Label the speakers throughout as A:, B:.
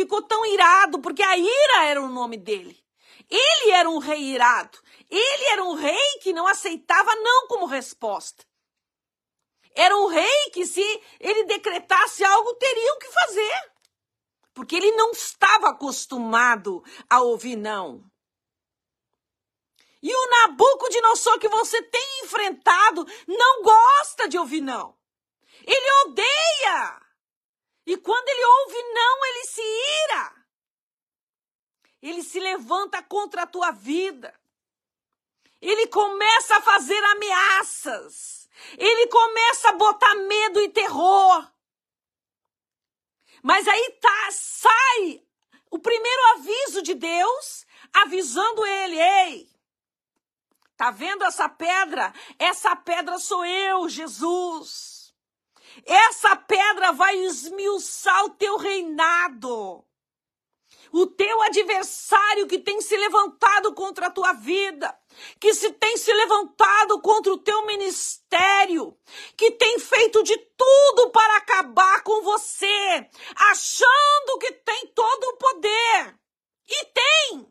A: ficou tão irado, porque a ira era o nome dele. Ele era um rei irado. Ele era um rei que não aceitava não como resposta. Era um rei que, se ele decretasse algo, teriam que fazer. Porque ele não estava acostumado a ouvir não. E o Nabucodonosor que você tem enfrentado não gosta de ouvir não. Ele odeia. E quando ele ouve não, ele se ira. Ele se levanta contra a tua vida. Ele começa a fazer ameaças. Ele começa a botar medo e terror. Mas aí sai o primeiro aviso de Deus, avisando ele: ei, tá vendo essa pedra? Essa pedra sou eu, Jesus. Essa pedra vai esmiuçar o teu reinado. O teu adversário que tem se levantado contra a tua vida, que se tem se levantado contra o teu ministério, que tem feito de tudo para acabar com você, achando que tem todo o poder. E tem.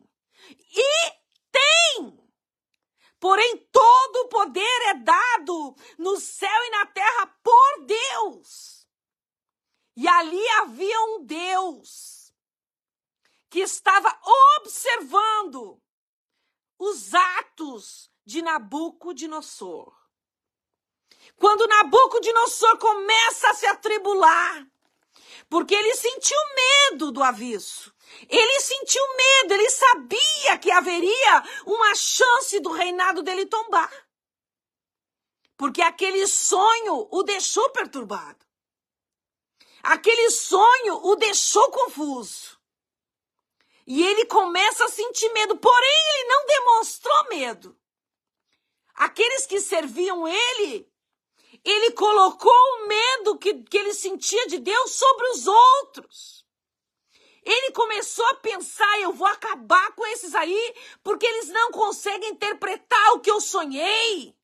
A: Porém, todo o poder é dado no céu e na terra por Deus. E ali havia um Deus que estava observando os atos de Nabucodonosor. Quando Nabucodonosor começa a se atribular, porque ele sentiu medo do aviso, ele sentiu medo, ele sabia que haveria uma chance do reinado dele tombar, porque aquele sonho o deixou perturbado, aquele sonho o deixou confuso. E ele começa a sentir medo, porém ele não demonstrou medo. Aqueles que serviam ele colocou o medo que ele sentia de Deus sobre os outros. Ele começou a pensar: eu vou acabar com esses aí, porque eles não conseguem interpretar o que eu sonhei.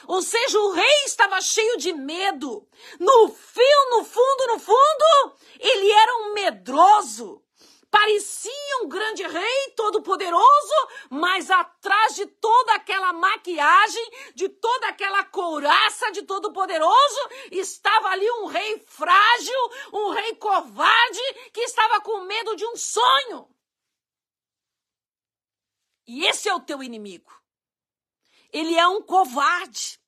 A: Ou seja, o rei estava cheio de medo. No fundo, ele era um medroso. Parecia um grande rei todo-poderoso, mas atrás de toda aquela maquiagem, de toda aquela couraça de todo-poderoso, estava ali um rei frágil, um rei covarde, que estava com medo de um sonho. E esse é o teu inimigo. Ele é um covarde,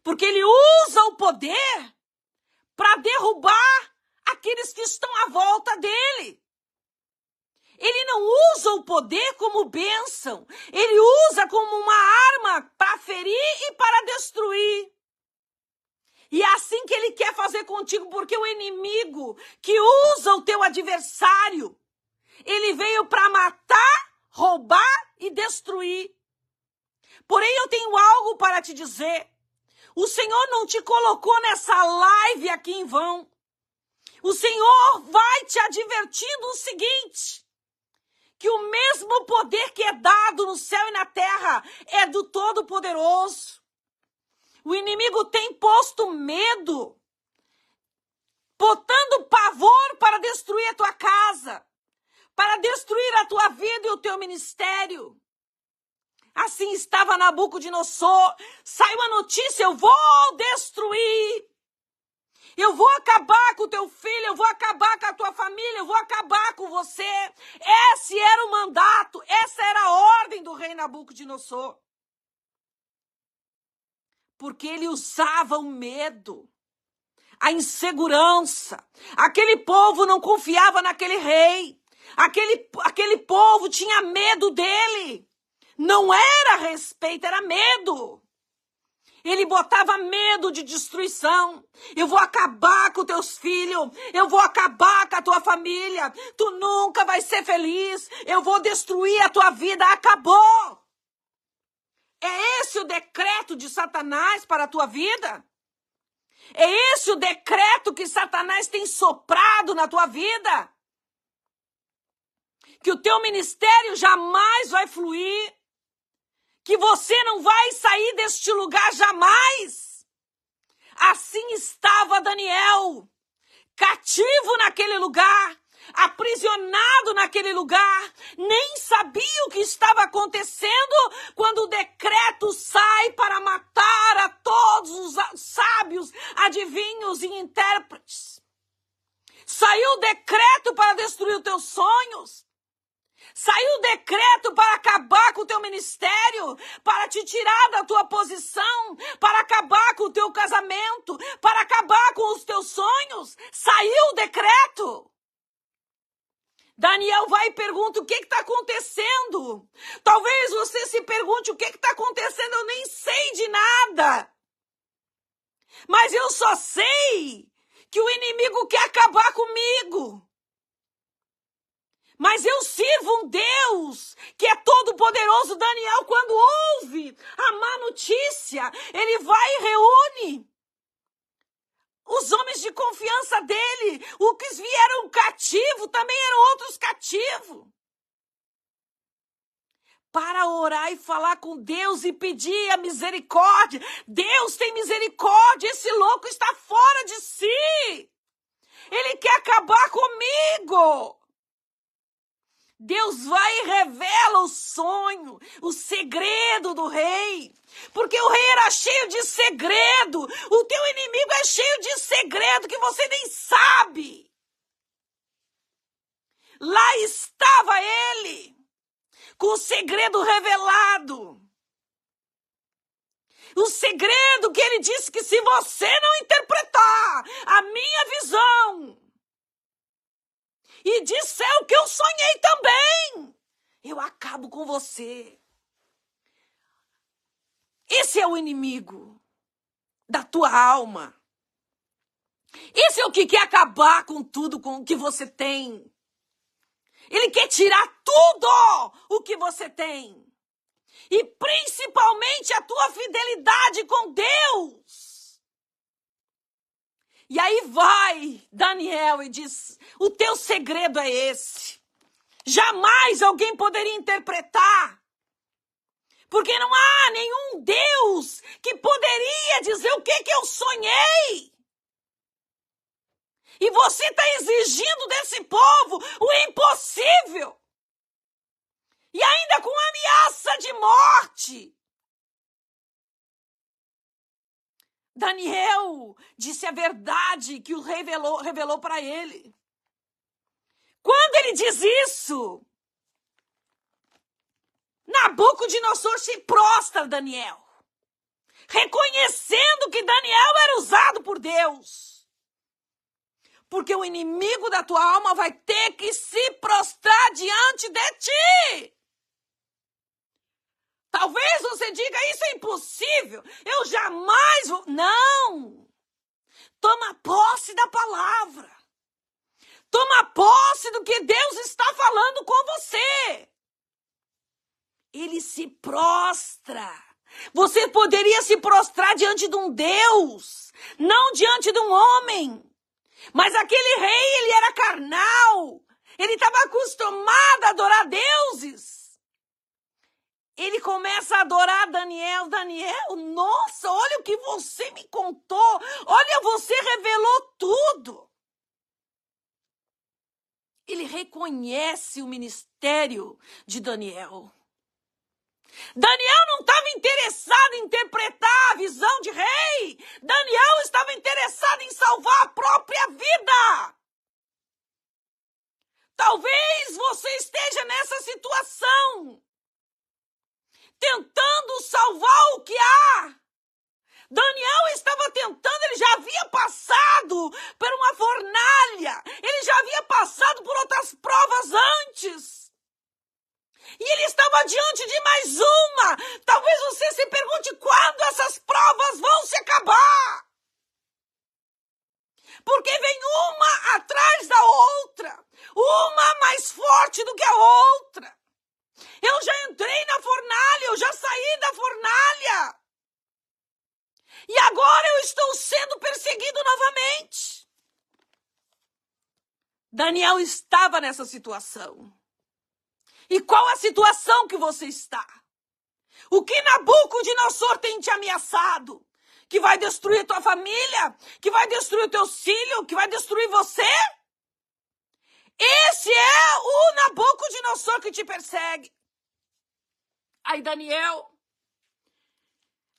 A: porque ele usa o poder para derrubar aqueles que estão à volta dele. Ele não usa o poder como bênção. Ele usa como uma arma para ferir e para destruir. E é assim que ele quer fazer contigo, porque o inimigo que usa o teu adversário, ele veio para matar, roubar e destruir. Porém, eu tenho algo para te dizer. O Senhor não te colocou nessa live aqui em vão. O Senhor vai te advertindo o seguinte: que o mesmo poder que é dado no céu e na terra é do Todo-Poderoso. O inimigo tem posto medo, botando pavor para destruir a tua casa, para destruir a tua vida e o teu ministério. Assim estava Nabucodonosor. Saiu a notícia: eu vou destruir. Eu vou acabar com o teu filho, eu vou acabar com a tua família, eu vou acabar com você. Esse era o mandato, essa era a ordem do rei Nabucodonosor. Porque ele usava o medo, a insegurança. Aquele povo não confiava naquele rei. Aquele povo tinha medo dele. Não era respeito, era medo. Ele botava medo de destruição. Eu vou acabar com teus filhos. Eu vou acabar com a tua família. Tu nunca vai ser feliz. Eu vou destruir a tua vida. Acabou. É esse o decreto de Satanás para a tua vida? É esse o decreto que Satanás tem soprado na tua vida? Que o teu ministério jamais vai fluir. Que você não vai sair deste lugar jamais. Assim estava Daniel, cativo naquele lugar, aprisionado naquele lugar, nem sabia o que estava acontecendo quando o decreto sai para matar a todos os sábios, adivinhos e intérpretes. Saiu o decreto para destruir os teus sonhos. Saiu o decreto para acabar com o teu ministério, para te tirar da tua posição, para acabar com o teu casamento, para acabar com os teus sonhos. Saiu o decreto. Daniel vai e pergunta: o que está acontecendo? Talvez você se pergunte: o que está acontecendo? Eu nem sei de nada. Mas eu só sei que o inimigo quer acabar comigo. Mas eu sirvo um Deus que é todo poderoso. Daniel, quando ouve a má notícia, ele vai e reúne os homens de confiança dele. Os que vieram cativo também eram outros cativos. Para orar e falar com Deus e pedir a misericórdia. Deus tem misericórdia, esse louco está fora de si. Ele quer acabar comigo. Deus vai e revela o sonho, o segredo do rei. Porque o rei era cheio de segredo. O teu inimigo é cheio de segredo que você nem sabe. Lá estava ele, com o segredo revelado. O segredo que ele disse que se você não interpretar a minha visão e disser o que eu sonhei também, eu acabo com você. Esse é o inimigo da tua alma. Esse é o que quer acabar com tudo com o que você tem. Ele quer tirar tudo o que você tem. E principalmente a tua fidelidade com Deus. E aí vai Daniel e diz: o teu segredo é esse. Jamais alguém poderia interpretar. Porque não há nenhum Deus que poderia dizer o que eu sonhei. E você está exigindo desse povo o impossível. E ainda com ameaça de morte. Daniel disse a verdade que o rei revelou para ele. Quando ele diz isso, Nabucodonosor se prostra a Daniel, reconhecendo que Daniel era usado por Deus. Porque o inimigo da tua alma vai ter que se prostrar diante de ti. Talvez você diga: isso é impossível, eu jamais vou. Não! Toma posse da palavra. Toma posse do que Deus está falando com você. Ele se prostra. Você poderia se prostrar diante de um Deus, não diante de um homem. Mas aquele rei, ele era carnal. Ele estava acostumado a adorar deuses. Ele começa a adorar Daniel. Daniel, nossa, olha o que você me contou. Olha, você revelou tudo. Ele reconhece o ministério de Daniel. Daniel não estava interessado em interpretar a visão de rei. Daniel estava interessado em salvar a própria vida. Talvez você esteja nessa situação, tentando salvar o que há. Daniel estava tentando, ele já havia passado por uma fornalha, ele já havia passado por outras provas antes. E ele estava diante de mais uma. Talvez você se pergunte quando essas provas vão se acabar. Porque vem uma atrás da outra, uma mais forte do que a outra. Eu já entrei na fornalha, eu já saí da fornalha. E agora eu estou sendo perseguido novamente. Daniel estava nessa situação. E qual a situação que você está? O que Nabucodonosor tem te ameaçado? Que vai destruir tua família? Que vai destruir o teu filho? Que vai destruir você? Esse é o Nabucodonosor que te persegue. Aí Daniel,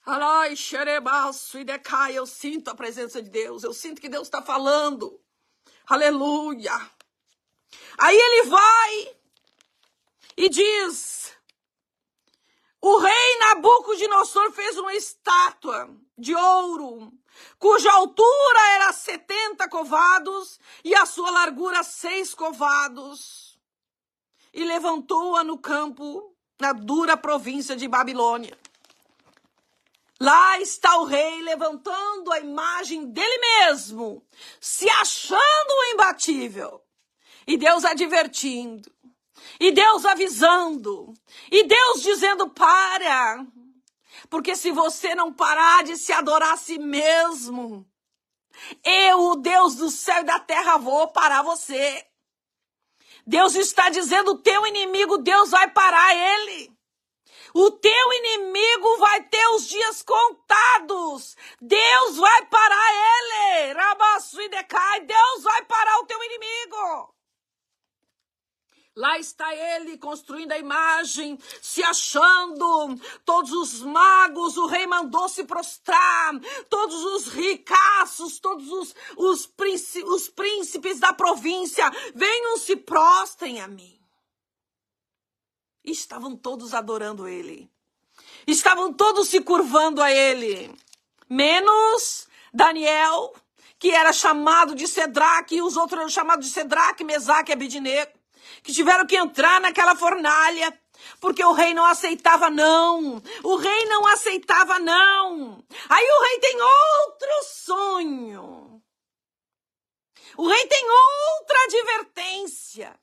A: alai, xerebaço e decai, eu sinto a presença de Deus, eu sinto que Deus está falando. Aleluia. Aí ele vai e diz, o rei Nabucodonosor fez uma estátua de ouro, cuja altura era 70 covados e a sua largura 6 covados, e levantou-a no campo, na dura província de Babilônia. Lá está o rei levantando a imagem dele mesmo, se achando o imbatível, e Deus advertindo, e Deus avisando, e Deus dizendo, para, porque se você não parar de se adorar a si mesmo, eu, o Deus do céu e da terra, vou parar você. Deus está dizendo, o teu inimigo, Deus vai parar ele. O teu inimigo vai ter os dias contados. Deus vai parar ele. Rabaçu e decai, Deus vai parar o teu inimigo. Lá está ele construindo a imagem, se achando, todos os magos, o rei mandou se prostrar, todos os ricaços, todos os príncipes da província, venham se prostrem a mim. E estavam todos adorando ele, estavam todos se curvando a ele, menos Daniel, que era chamado de Sedraque, e os outros eram chamados de Sedraque, Mesaque e Abednego, que tiveram que entrar naquela fornalha, porque o rei não aceitava não. O rei não aceitava não. Aí o rei tem outro sonho. O rei tem outra advertência.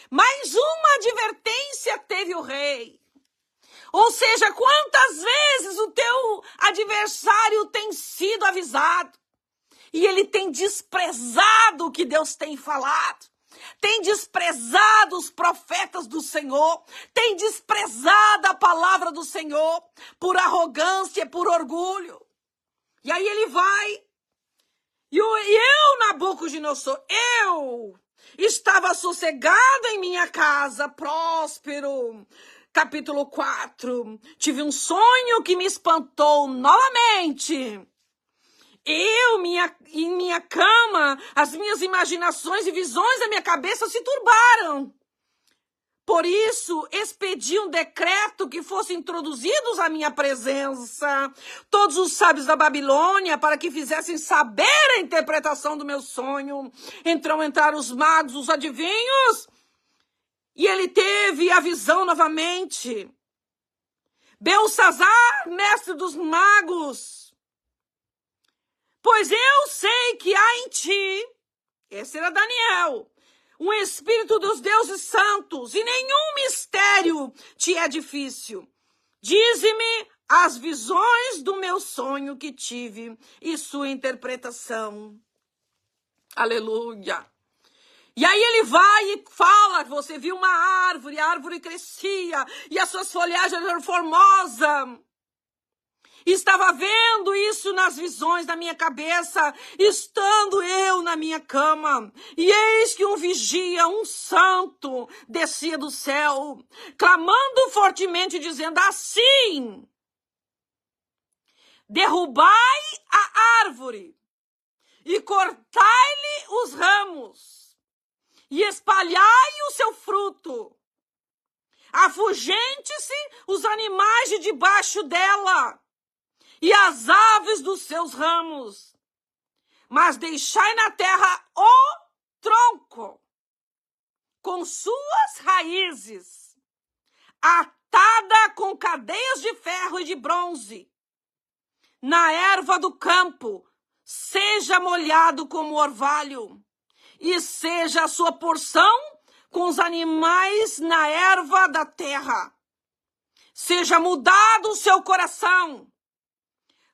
A: Mais uma advertência teve o rei. Ou seja, quantas vezes o teu adversário tem sido avisado e ele tem desprezado o que Deus tem falado. Tem desprezado os profetas do Senhor, tem desprezado a palavra do Senhor por arrogância, por orgulho. E aí ele vai, e eu, Nabucodonosor, eu estava sossegado em minha casa, próspero. Capítulo 4, tive um sonho que me espantou novamente. Em minha cama, as minhas imaginações e visões da minha cabeça se turbaram. Por isso, expedi um decreto que fossem introduzidos à minha presença todos os sábios da Babilônia para que fizessem saber a interpretação do meu sonho. Então entraram os magos, os adivinhos, e ele teve a visão novamente. Belsazar, mestre dos magos, pois eu sei que há em ti, esse era Daniel, um espírito dos deuses santos, e nenhum mistério te é difícil. Dize-me as visões do meu sonho que tive e sua interpretação. Aleluia. E aí ele vai e fala, você viu uma árvore, a árvore crescia, e as suas folhagens eram formosas. Estava vendo isso nas visões da minha cabeça, estando eu na minha cama. E eis que um vigia, um santo, descia do céu, clamando fortemente, dizendo assim: derrubai a árvore e cortai-lhe os ramos e espalhai o seu fruto. Afugente-se os animais de debaixo dela e as aves dos seus ramos, mas deixai na terra o tronco, com suas raízes, atada com cadeias de ferro e de bronze, na erva do campo, seja molhado como orvalho, e seja a sua porção com os animais na erva da terra. Seja mudado o seu coração,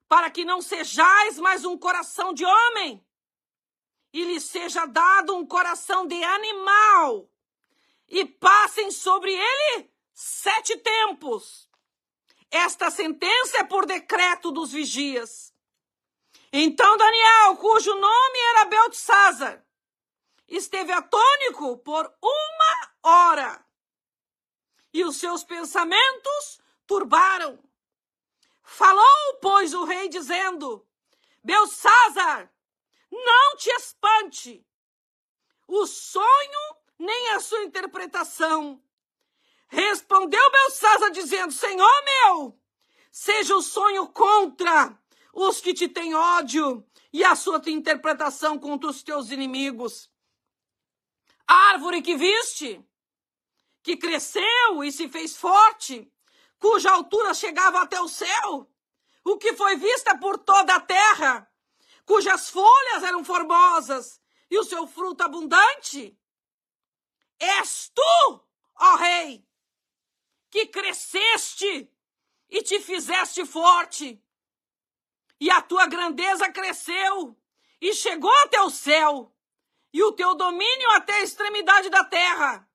A: para que não sejais mais um coração de homem, e lhe seja dado um coração de animal, e passem sobre ele 7 tempos. Esta sentença é por decreto dos vigias. Então Daniel, cujo nome era Beltesazar, esteve atônito por 1 hora, e os seus pensamentos turbaram. Falou, pois, o rei, dizendo: Beltsazar, não te espante o sonho nem a sua interpretação. Respondeu Beltsazar, dizendo: Senhor meu, seja o sonho contra os que te têm ódio, e a sua interpretação contra os teus inimigos. A árvore que viste, que cresceu e se fez forte, cuja altura chegava até o céu, o que foi vista por toda a terra, cujas folhas eram formosas e o seu fruto abundante. És tu, ó rei, que cresceste e te fizeste forte, e a tua grandeza cresceu e chegou até o céu, e o teu domínio até a extremidade da terra.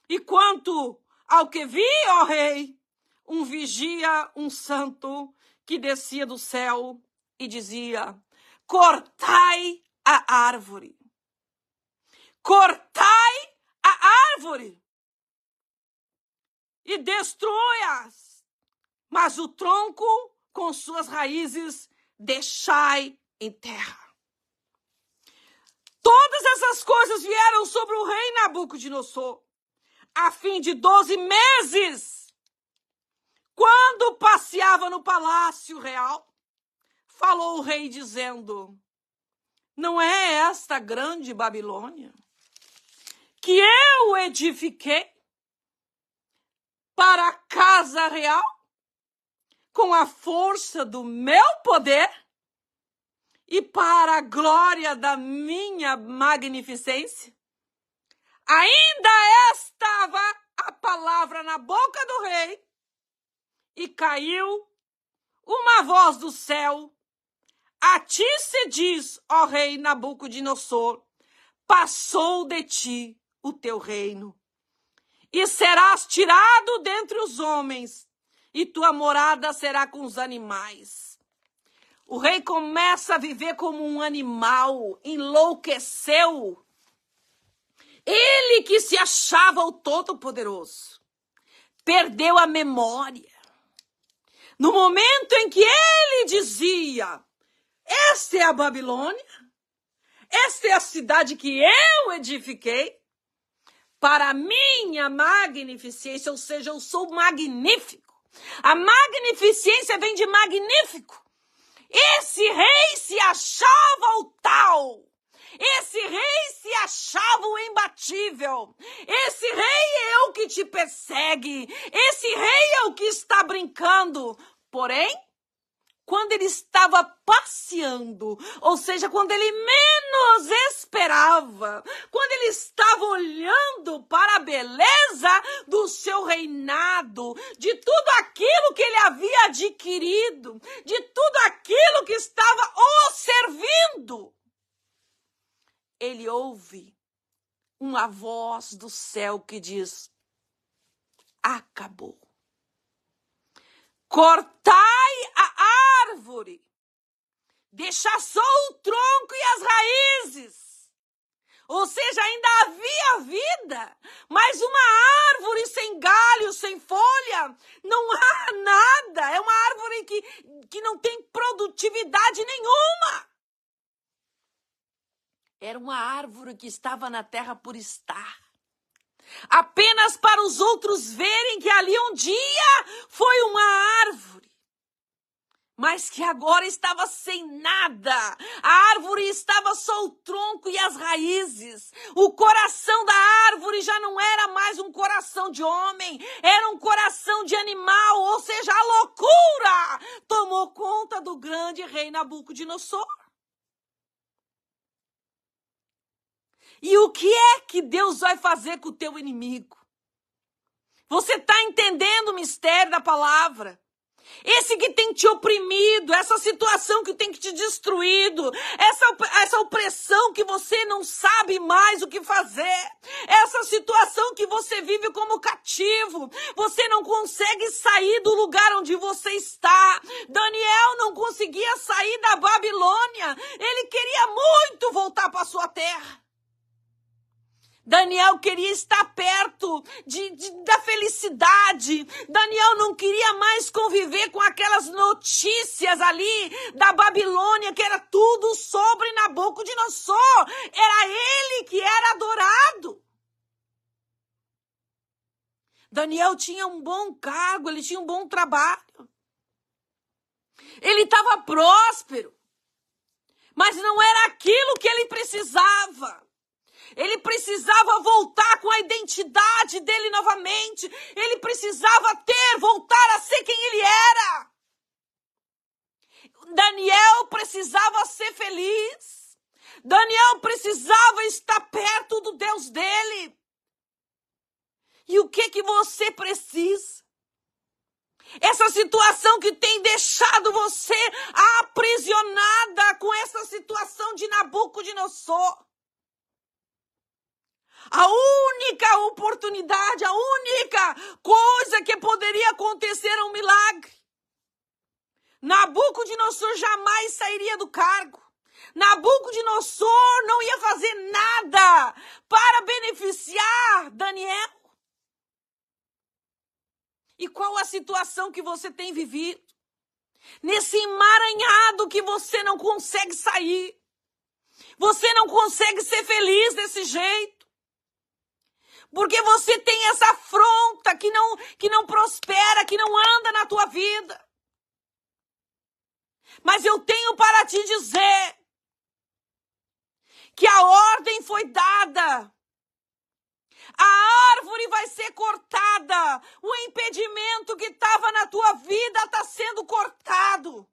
A: E quanto ao que vi, ó rei, um vigia, um santo, que descia do céu e dizia: cortai a árvore. Cortai a árvore e destrua-as, mas o tronco com suas raízes deixai em terra. Todas essas coisas vieram sobre o rei Nabucodonosor, a fim de 12 meses, quando passeava no palácio real. Falou o rei dizendo: não é esta grande Babilônia que eu edifiquei para a casa real com a força do meu poder e para a glória da minha magnificência? Ainda estava a palavra na boca do rei, e caiu uma voz do céu: a ti se diz, ó rei Nabucodonosor, passou de ti o teu reino, e serás tirado dentre os homens, e tua morada será com os animais. O rei começa a viver como um animal, enlouqueceu. Ele que se achava o Todo-Poderoso, perdeu a memória. No momento em que ele dizia: esta é a Babilônia, esta é a cidade que eu edifiquei para a minha magnificência, ou seja, eu sou magnífico. A magnificência vem de magnífico. Esse rei se achava o tal. Esse rei se achava o imbatível. Esse rei é o que te persegue. Esse rei é o que está brincando. Porém, quando ele estava passeando, ou seja, quando ele menos esperava, quando ele estava olhando para a beleza do seu reinado, de tudo aquilo que ele havia adquirido, de tudo aquilo que estava o servindo, ele ouve uma voz do céu que diz: acabou. Cortai a árvore, deixa só o tronco e as raízes. Ou seja, ainda havia vida, mas uma árvore sem galho, sem folha, não há nada. É uma árvore que não tem produtividade nenhuma. Era uma árvore que estava na terra por estar, apenas para os outros verem que ali um dia foi uma árvore, mas que agora estava sem nada. A árvore estava só o tronco e as raízes. O coração da árvore já não era mais um coração de homem, era um coração de animal, ou seja, a loucura tomou conta do grande rei Nabucodonosor. E o que é que Deus vai fazer com o teu inimigo? Você está entendendo o mistério da palavra? Esse que tem te oprimido, essa situação que tem te destruído, essa opressão que você não sabe mais o que fazer, essa situação que você vive como cativo, você não consegue sair do lugar onde você está. Daniel não conseguia sair da Babilônia, ele queria muito voltar para sua terra. Daniel queria estar perto da felicidade. Daniel não queria mais conviver com aquelas notícias ali da Babilônia, que era tudo sobre Nabucodonosor. Era ele que era adorado. Daniel tinha um bom cargo, ele tinha um bom trabalho. Ele estava próspero. Mas não era aquilo que ele precisava. Ele precisava voltar com a identidade dele novamente. Ele precisava voltar a ser quem ele era. Daniel precisava ser feliz. Daniel precisava estar perto do Deus dele. E o que você precisa? Essa situação que tem deixado você aprisionada com essa situação de Nabucodonosor. A única oportunidade, a única coisa que poderia acontecer é um milagre. Nabucodonosor jamais sairia do cargo. Nabucodonosor não ia fazer nada para beneficiar Daniel. E qual a situação que você tem vivido? Nesse emaranhado que você não consegue sair. Você não consegue ser feliz desse jeito. Porque você tem essa afronta que não prospera, que não anda na tua vida. Mas eu tenho para te dizer que a ordem foi dada. A árvore vai ser cortada. O impedimento que estava na tua vida está sendo cortado.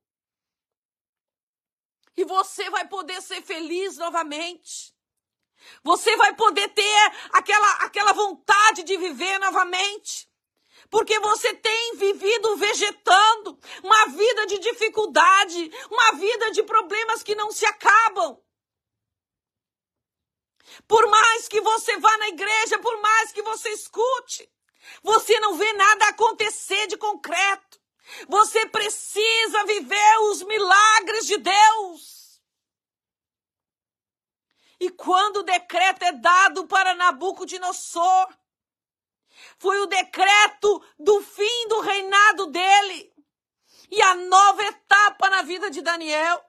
A: E você vai poder ser feliz novamente. Você vai poder ter aquela vontade de viver novamente. Porque você tem vivido vegetando uma vida de dificuldade, uma vida de problemas que não se acabam. Por mais que você vá na igreja, por mais que você escute, você não vê nada acontecer de concreto. Você precisa viver os milagres de Deus. E quando o decreto é dado para Nabucodonosor, foi o decreto do fim do reinado dele. E a nova etapa na vida de Daniel.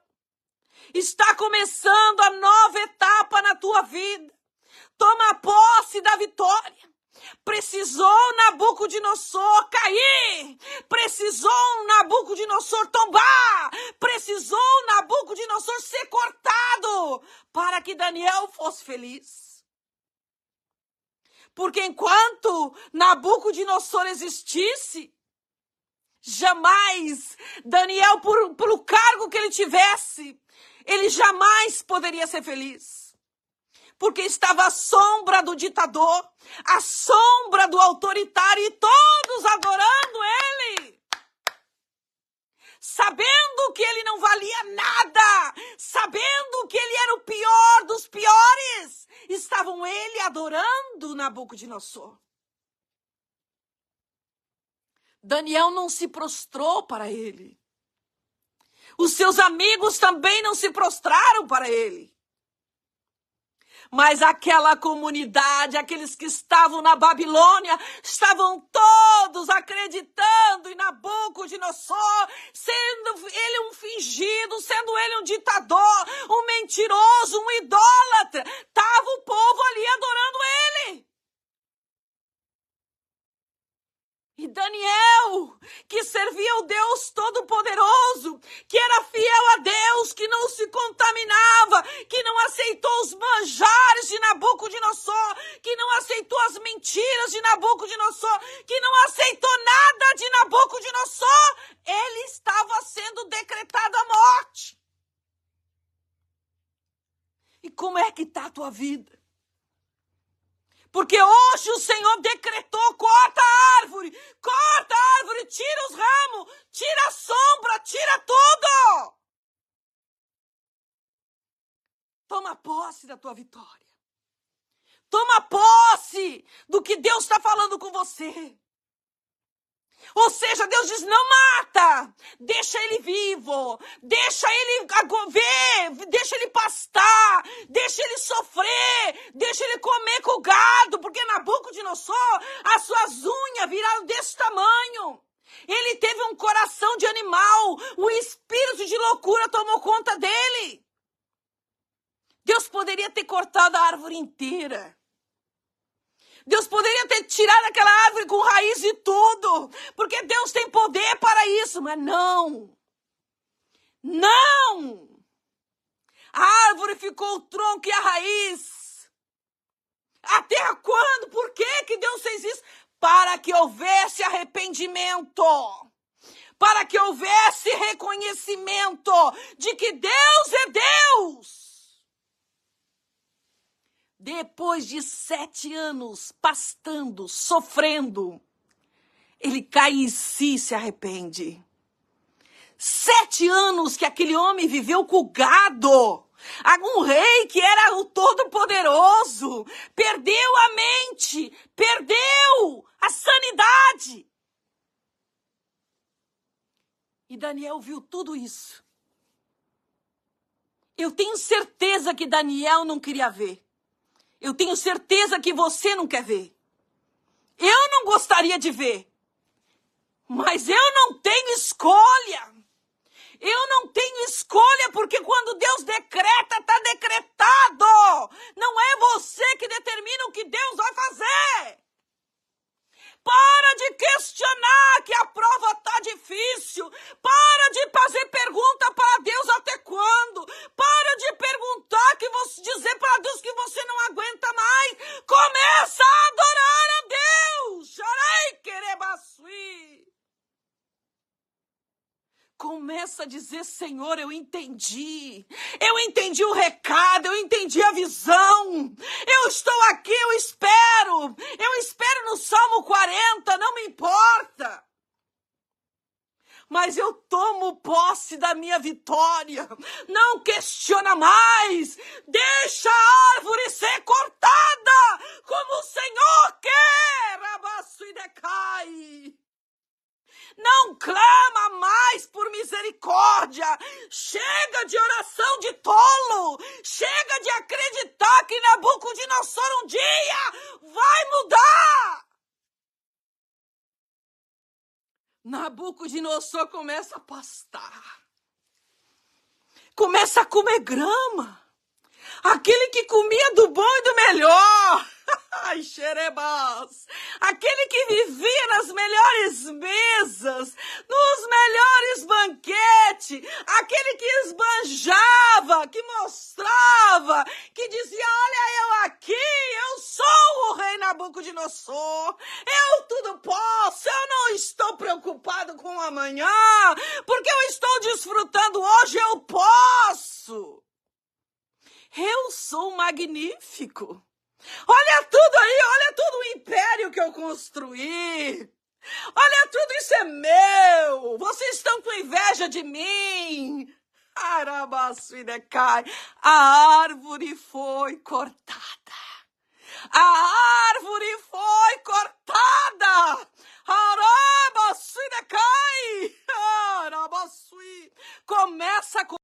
A: Está começando a nova etapa na tua vida. Toma posse da vitória. Precisou Nabucodonosor cair. Precisou Nabucodonosor tombar. Precisou Nabucodonosor ser cortado para que Daniel fosse feliz. Porque enquanto Nabucodonosor existisse, jamais Daniel, pelo cargo que ele tivesse, ele jamais poderia ser feliz. Porque estava à sombra do ditador, à sombra do autoritário e todos adorando ele. Sabendo que ele não valia nada, sabendo que ele era o pior dos piores, estavam ele adorando Nabucodonosor. Daniel não se prostrou para ele. Os seus amigos também não se prostraram para ele. Mas aquela comunidade, aqueles que estavam na Babilônia, estavam todos acreditando em Nabucodonosor, sendo ele um fingido, sendo ele um ditador, um mentiroso, um idólatra. Estava o povo ali adorando ele. E Daniel, que servia o Deus Todo-Poderoso, que era fiel a Deus, que não se contaminava, que não aceitou os manjares de Nabucodonosor, que não aceitou as mentiras de Nabucodonosor, que não aceitou nada de Nabucodonosor, ele estava sendo decretado a morte. E como é que está a tua vida? Porque hoje o Senhor decretou, corta a árvore, tira os ramos, tira a sombra, tira tudo. Toma posse da tua vitória. Toma posse do que Deus está falando com você. Ou seja, Deus diz, não mata, deixa ele vivo, deixa ele ver, deixa ele pastar, deixa ele sofrer, deixa ele comer com o gado, porque Nabucodonosor, as suas unhas viraram desse tamanho. Ele teve um coração de animal, o espírito de loucura tomou conta dele. Deus poderia ter cortado a árvore inteira. Deus poderia ter tirado aquela árvore com raiz e tudo, porque Deus tem poder para isso, mas não. Não! A árvore ficou o tronco e a raiz. Até quando? Por que Deus fez isso? Para que houvesse arrependimento. Para que houvesse reconhecimento de que Deus é Deus. Depois de 7 anos pastando, sofrendo, ele cai em si e se arrepende. 7 anos que aquele homem viveu com o gado. Um rei que era o Todo-Poderoso. Perdeu a mente, perdeu a sanidade. E Daniel viu tudo isso. Eu tenho certeza que Daniel não queria ver. Eu tenho certeza que você não quer ver. Eu não gostaria de ver. Mas eu não tenho escolha. Eu não tenho escolha, porque quando Deus decreta, está decretado. Não é você que determina o que Deus vai fazer. Para de questionar que a prova está difícil. Para de fazer pergunta para Deus até quando. Para de perguntar, dizer para Deus que você não aguenta mais. Começa a adorar a Deus. Xarai querebaçui. Começa a dizer, Senhor, eu entendi o recado, eu entendi a visão, eu estou aqui, eu espero no Salmo 40, não me importa. Mas eu tomo posse da minha vitória, não questiona mais, deixa a árvore ser cortada, como o Senhor quer, abaço e decai. Não clama mais por misericórdia. Chega de oração de tolo. Chega de acreditar que Nabucodonosor um dia vai mudar. Nabucodonosor começa a pastar. Começa a comer grama. Aquele que comia do bom e do melhor. Ai, xerebas. Aquele que vivia nas melhores mesas, nos melhores banquetes. Aquele que esbanjava, que mostrava, que dizia, olha eu aqui, eu sou o rei Nabucodonosor. Eu tudo posso, eu não estou preocupado com o amanhã, porque eu estou desfrutando hoje, eu posso. Eu sou magnífico. Olha tudo aí, olha todo o império que eu construí. Olha, tudo isso é meu. Vocês estão com inveja de mim. Arabaçuidecai. A árvore foi cortada. A árvore foi cortada. Arabaçuidecai. Arabaçui. Começa com